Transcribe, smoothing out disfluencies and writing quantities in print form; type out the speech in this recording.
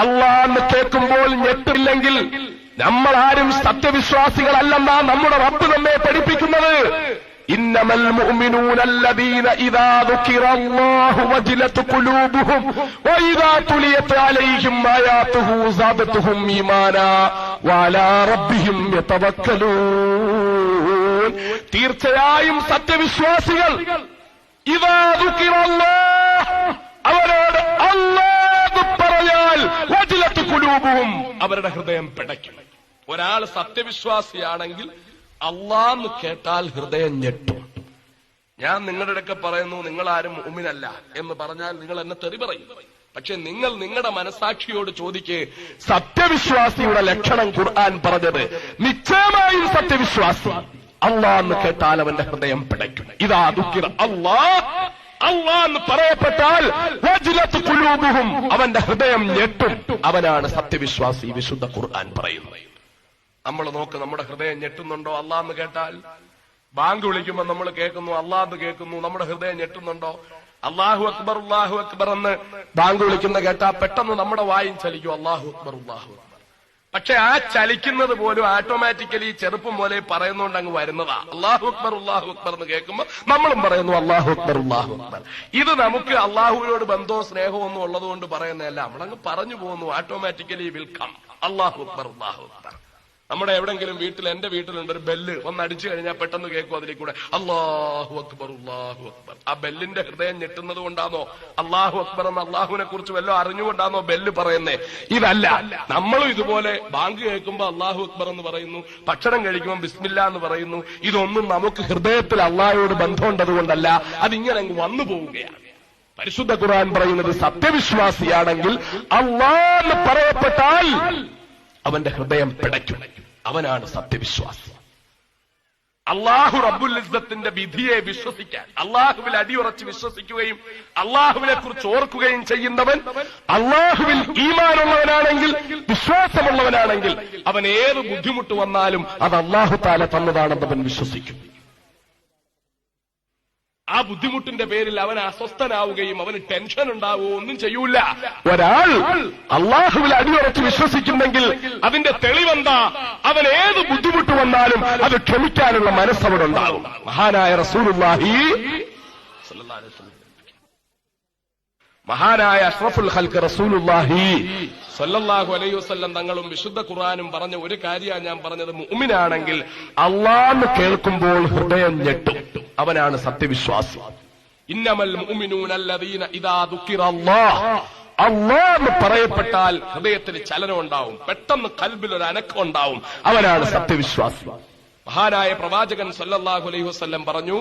അള്ളാഹ് കേൾക്കുമ്പോൾ ഞെട്ടില്ലെങ്കിൽ നമ്മൾ ആരും സത്യവിശ്വാസികളല്ലെന്നാ നമ്മുടെ റബ്ബ് നമ്മെ പഠിപ്പിക്കുന്നത്. ഇന്നമൽ മുഅ്മിനൂന അല്ലദീന ഇദാ ദുകിറല്ലാഹു വജിലത് ഖുലൂബുഹും വഇദാ തുലിയത് അലൈഹിം ആയാതുഹു സാദതുഹും ഈമാനാ വഅലാ റബ്ബിഹിം യതവക്കലൂൻ. തീർച്ചയായും സത്യവിശ്വാസികൾ ഇദാ ദുകിറല്ലാഹ്, അവരോട് അല്ലാഹ് പറഞ്ഞാൽ വജിലത് ഖുലൂബുഹും, അവരുടെ ഹൃദയം പിടയ്ക്കും. ഒരാൾ സത്യവിശ്വാസിയാണെങ്കിൽ അല്ലാഹ് കേട്ടാൽ ഹൃദയം ഞെട്ടും. ഞാൻ നിങ്ങളുടെ അടുക്ക പറയുന്നു നിങ്ങൾ ആരും മുഅ്മിനല്ല എന്ന് പറഞ്ഞാൽ നിങ്ങൾ എന്നെ തെറി പറയും. പക്ഷെ നിങ്ങൾ നിങ്ങളുടെ മനസാക്ഷിയോട് ചോദിക്കേ, സത്യവിശ്വാസിയുടെ ലക്ഷണം ഖുർആൻ പറഞ്ഞത് നിശ്ചയമായും സത്യവിശ്വാസി അല്ലാഹ് കേട്ടാൽ അവന്റെ ഹൃദയം പിടയ്ക്കും. ഇതാ ദുഃഖിറ അല്ലാഹ് പറയപ്പെട്ടാൽ വജിലത് ഖുലൂബുഹും, അവന്റെ ഹൃദയം ഞെട്ടും. അവനാണ് സത്യവിശ്വാസി. വിശുദ്ധ ഖുർആൻ പറയുന്നു. നമ്മൾ നോക്ക്, നമ്മുടെ ഹൃദയം ഞെട്ടുന്നുണ്ടോ? അല്ലാഹ് കേട്ടാൽ ബാങ്ക് വിളിക്കുമ്പോൾ നമ്മൾ കേൾക്കുന്നു, അല്ലാഹ് കേൾക്കുന്നു, നമ്മുടെ ഹൃദയം ഞെട്ടുന്നുണ്ടോ? അല്ലാഹു അക്ബർ അല്ലാഹു അക്ബർ എന്ന് ബാങ്ക് വിളിക്കുന്ന കേട്ടാ പെട്ടെന്ന് നമ്മുടെ വായും ചലിക്കും, അല്ലാഹു അക്ബർ അല്ലാഹു അക്ബർ. പക്ഷെ ആ ചലിക്കുന്നത് പോലും ഓട്ടോമാറ്റിക്കലി ചെറുപ്പം പോലെ പറയുന്നോണ്ട് അങ്ങ് വരുന്നതാ. അല്ലാഹു അക്ബർ എന്ന് കേൾക്കുമ്പോൾ നമ്മളും പറയുന്നു അല്ലാഹു അക്ബർ അല്ലാഹു അക്ബർ. ഇത് നമുക്ക് അല്ലാഹുവിനോട് ബന്ധവും സ്നേഹവും ഒന്നും ഉള്ളത് കൊണ്ട് പറയുന്നതല്ല, നമ്മളങ്ങ് പറഞ്ഞു പോകുന്നു. ഓട്ടോമാറ്റിക്കലി വിൽ കം അല്ലാഹു അക്ബർ അല്ലാഹു അക്ബർ. നമ്മുടെ എവിടെങ്കിലും വീട്ടിൽ, എന്റെ വീട്ടിലുണ്ട് ഒരു ബെല്ല്, ഒന്ന് അടിച്ചു കഴിഞ്ഞാൽ പെട്ടെന്ന് കേൾക്കും അതിൽ കൂടെ അല്ലാഹു അക്ബർ അല്ലാഹു അക്ബർ. ആ ബെല്ലിന്റെ ഹൃദയം ഞെട്ടുന്നത് കൊണ്ടാണോ അല്ലാഹു അക്ബർ എന്ന് അള്ളാഹുവിനെ കുറിച്ച് വല്ലതും അറിഞ്ഞുകൊണ്ടാണോ ബെല്ല് പറയുന്നേ? ഇതല്ല. നമ്മളും ഇതുപോലെ ബാങ്ക് കേൾക്കുമ്പോ അല്ലാഹു അക്ബർ എന്ന് പറയുന്നു, ഭക്ഷണം കഴിക്കുമ്പോൾ ബിസ്മില്ലാ എന്ന് പറയുന്നു. ഇതൊന്നും നമുക്ക് ഹൃദയത്തിൽ അള്ളാഹുവോട് ബന്ധമുണ്ടത് കൊണ്ടല്ല, അതിങ്ങനെ അങ്ങ് വന്നു പോവുകയാണ്. പരിശുദ്ധ ഖുർആൻ പറയുന്നത് സത്യവിശ്വാസിയാണെങ്കിൽ അല്ലാഹ് പറയപ്പെട്ടാൽ അവന്റെ ഹൃദയം പിടയ്ക്കും. അവനാണ് സത്യവിശ്വാസി. അല്ലാഹു റബ്ബുൽ ഇസ്സത്തിന്റെ വിധിയെ വിശ്വസിക്കാൻ, അല്ലാഹുവിൽ അടിയുറച്ച് വിശ്വസിക്കുകയും അല്ലാഹുവിനെ കുറിച്ച് ഓർക്കുകയും ചെയ്യുന്നവൻ അല്ലാഹുവിൽ ഈമാനുള്ളവനാണെങ്കിൽ, വിശ്വാസമുള്ളവനാണെങ്കിൽ അവൻ ഏത് ബുദ്ധിമുട്ട് വന്നാലും അത് അല്ലാഹു തആല തന്നതാണെന്ന് അവൻ വിശ്വസിക്കും. ആ ബുദ്ധിമുട്ടിന്റെ പേരിൽ അവൻ അസ്വസ്ഥനാവുകയും അവന് ടെൻഷൻ ഉണ്ടാവുകയോ ഒന്നും ചെയ്യൂല. ഒരാൾ അല്ലാഹുവിൽ അടിയുറച്ച് വിശ്വസിക്കുന്നെങ്കിൽ അതിന്റെ തെളിവെന്താ? അവൻ ഏത് ബുദ്ധിമുട്ട് വന്നാലും അത് ക്ഷമിക്കാനുള്ള മനസ്സവിടെ ഉണ്ടാകും. മഹാനായ റസൂലുള്ളാഹി സ്വല്ലല്ലാഹു അലൈഹി വസല്ലം, മഹാനായ അഷ്റഫുൽ ഖൽഖ് റസൂലുള്ളാഹി സ്വല്ലല്ലാഹു അലൈഹി വസല്ലം തങ്ങളും വിശുദ്ധ ഖുർആനും പറഞ്ഞ ഒരു കാര്യമാണ് ഞാൻ പറഞ്ഞത്. മുഅ്മിനാണെങ്കിൽ അല്ലാഹ് കേൾക്കുമ്പോൾ ഹൃദയം ഞെട്ടും, അവനാണ് സത്യവിശ്വാസി. ഇന്നമൽ മുഅ്മിനൂന അല്ലദീന ഇദാ ദുകിറല്ലാഹ്, അല്ലാഹ് പറയപ്പെട്ടാൽ ഹൃദയത്തിന് ചലനം ഉണ്ടാവും, പെട്ടെന്ന് ഖൽബിൽ ഒരു അനക്കം ഉണ്ടാവും. അവനാണ് സത്യവിശ്വാസി. മഹാനായ പ്രവാചകൻ സല്ലല്ലാഹു അലൈഹി വസല്ലം പറഞ്ഞു,